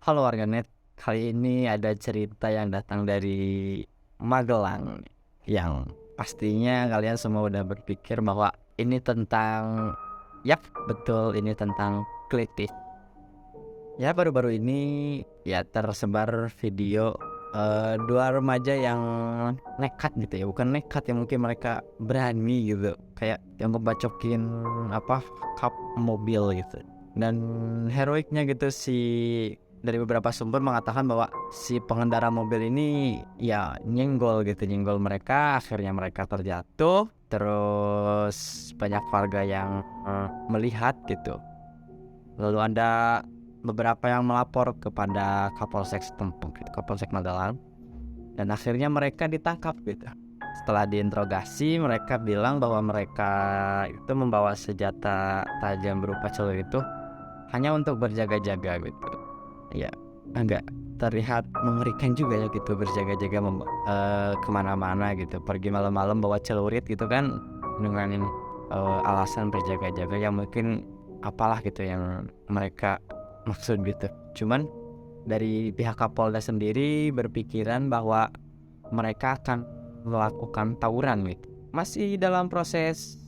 Halo warganet, kali ini ada cerita yang datang dari Magelang yang pastinya kalian semua udah berpikir bahwa ini tentang, yap betul, ini tentang Kelitih. Ya baru-baru ini ya tersebar video dua remaja yang nekat gitu ya, bukan nekat ya, mungkin mereka berani gitu, kayak yang ngebacokin kap mobil gitu. Dan heroiknya gitu, dari beberapa sumber mengatakan bahwa si pengendara mobil ini ya nyenggol mereka, akhirnya mereka terjatuh, terus banyak warga yang melihat gitu. Lalu ada beberapa yang melapor kepada Kapolsek setempat gitu, Kapolsek Magelang, dan akhirnya mereka ditangkap gitu. Setelah diinterogasi, mereka bilang bahwa mereka itu membawa senjata tajam berupa celurit itu hanya untuk berjaga-jaga gitu. Ya, agak terlihat mengerikan juga ya gitu, berjaga-jaga kemana-mana gitu, pergi malam-malam bawa celurit gitu kan, dengan alasan berjaga-jaga yang mungkin apalah gitu yang mereka maksud gitu. Cuman dari pihak Kapolda sendiri berpikiran bahwa mereka akan melakukan tawuran gitu. Masih dalam proses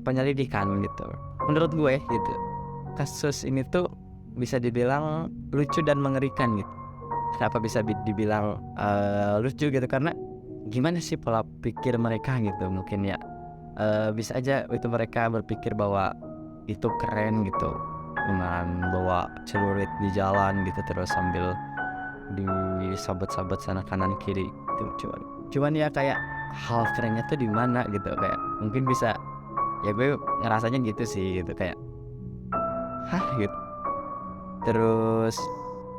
penyelidikan gitu. Menurut gue gitu, kasus ini tuh bisa dibilang lucu dan mengerikan gitu. Kenapa bisa dibilang lucu gitu? Karena gimana sih pola pikir mereka gitu, mungkin ya bisa aja itu mereka berpikir bahwa itu keren gitu, dengan bawa celurit di jalan gitu terus sambil disabet-sabet sana kanan kiri itu. Cuman ya kayak hal kerennya tuh di mana gitu, kayak mungkin bisa, ya gue ngerasanya gitu sih gitu, kayak hah gitu. Terus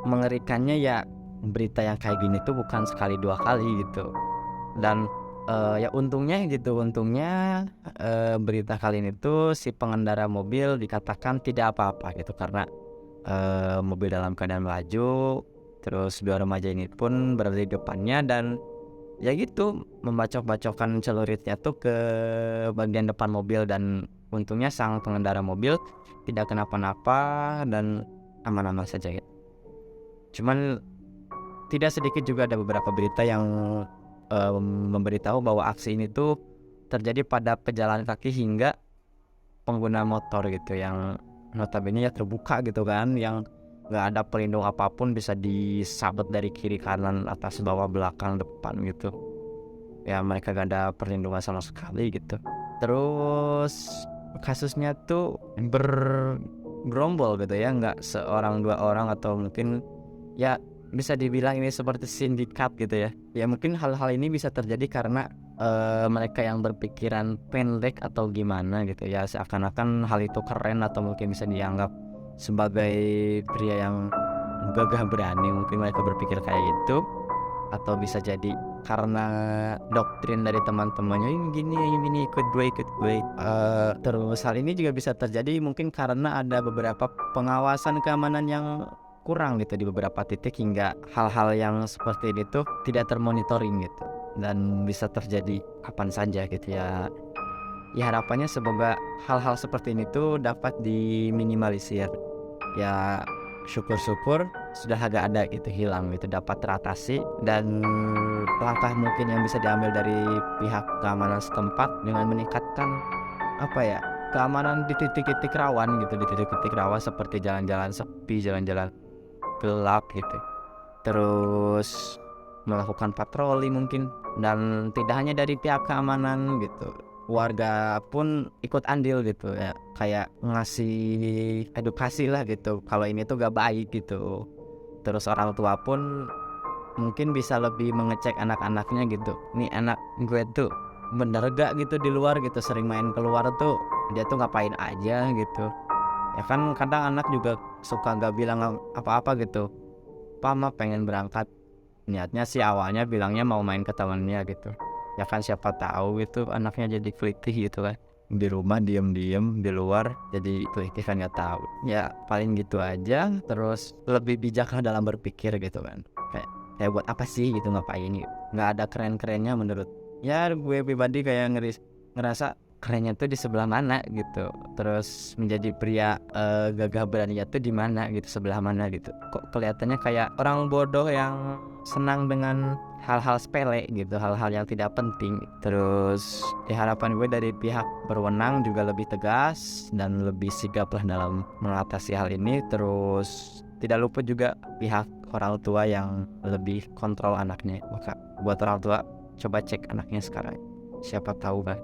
mengerikannya ya, berita yang kayak gini tuh bukan sekali dua kali gitu. Dan ya untungnya berita kali ini tuh si pengendara mobil dikatakan tidak apa-apa gitu, karena mobil dalam keadaan melaju. Terus dua remaja ini pun berada di depannya dan ya gitu, membacok-bacokkan celuritnya tuh ke bagian depan mobil, dan untungnya sang pengendara mobil tidak kenapa-napa dan aman-aman saja gitu. Cuman tidak sedikit juga ada beberapa berita yang memberitahu bahwa aksi ini tuh terjadi pada pejalan kaki hingga pengguna motor gitu, yang notabene ya terbuka gitu kan, yang nggak ada pelindung apapun, bisa disabet dari kiri kanan atas bawah belakang depan gitu. Ya mereka gak ada perlindungan sama sekali gitu. Terus kasusnya tuh bergerombol gitu ya, nggak seorang dua orang, atau mungkin ya bisa dibilang ini seperti sindikat gitu ya. Ya mungkin hal-hal ini bisa terjadi karena mereka yang berpikiran pendek atau gimana gitu ya, seakan-akan hal itu keren atau mungkin bisa dianggap sebagai pria yang gagah berani, mungkin mereka berpikir kayak gitu. Atau bisa jadi karena doktrin dari teman-temannya, ini gini ikut gue. Terus hal ini juga bisa terjadi mungkin karena ada beberapa pengawasan keamanan yang kurang gitu di beberapa titik, hingga hal-hal yang seperti ini tuh tidak termonitoring gitu, dan bisa terjadi kapan saja gitu ya. Ya harapannya semoga hal-hal seperti ini tuh dapat diminimalisir. Ya syukur-syukur sudah agak ada gitu, hilang gitu, dapat teratasi. Dan langkah mungkin yang bisa diambil dari pihak keamanan setempat dengan meningkatkan keamanan di titik-titik rawan gitu, di titik-titik rawan seperti jalan-jalan sepi, jalan-jalan gelap gitu. Terus melakukan patroli mungkin, dan tidak hanya dari pihak keamanan gitu, warga pun ikut andil gitu ya, kayak ngasih edukasi lah gitu kalau ini tuh gak baik gitu. Terus orang tua pun mungkin bisa lebih mengecek anak-anaknya gitu, nih anak gue tuh bener gak gitu di luar gitu, sering main keluar tuh, dia tuh ngapain aja gitu. Ya kan kadang anak juga suka gak bilang apa-apa gitu, mah pengen berangkat, niatnya sih awalnya bilangnya mau main ke temannya gitu. Ya kan siapa tahu gitu anaknya jadi kelitih gitu kan, di rumah diem-diem, di luar jadi kelitih kan, nggak tahu. Ya paling gitu aja. Terus lebih bijaklah dalam berpikir gitu kan, kayak buat apa sih gitu, ngapain gitu, nggak ada keren-kerennya menurut ya gue pribadi. Kayak ngerasa kerennya tuh di sebelah mana gitu. Terus menjadi pria gagah beraninya tuh di mana gitu, sebelah mana gitu. Kok kelihatannya kayak orang bodoh yang senang dengan hal-hal sepele gitu, hal-hal yang tidak penting. Terus harapan gue dari pihak berwenang juga lebih tegas dan lebih sigap lah dalam mengatasi hal ini. Terus tidak lupa juga pihak orang tua yang lebih kontrol anaknya. Maka buat orang tua, coba cek anaknya sekarang, siapa tahu kan